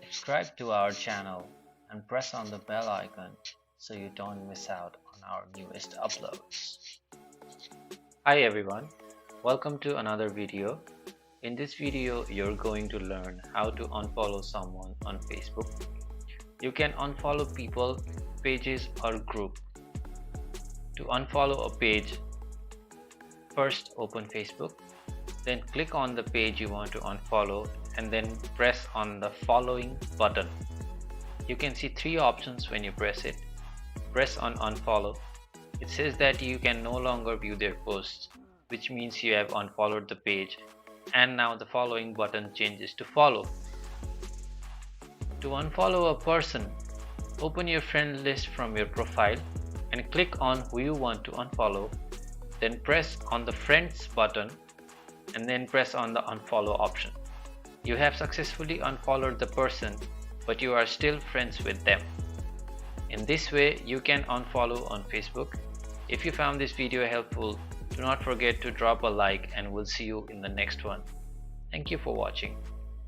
Subscribe to our channel and press on the bell icon so you don't miss out on our newest uploads. Hi everyone, welcome to another video. In this video, you're going to learn how to unfollow someone on Facebook. You can unfollow people, pages or group. To unfollow a page, first open Facebook, then click on the page you want to unfollow and then press on the following button. You can see three options when you press it. Press on unfollow. It says that you can no longer view their posts, which means you have unfollowed the page, and now the following button changes to follow. To unfollow a person, open your friend list from your profile and click on who you want to unfollow, then press on the friends button and then press on the unfollow option. You have successfully unfollowed the person, but you are still friends with them. In this way, you can unfollow on Facebook. If you found this video helpful, do not forget to drop a like and we'll see you in the next one. Thank you for watching.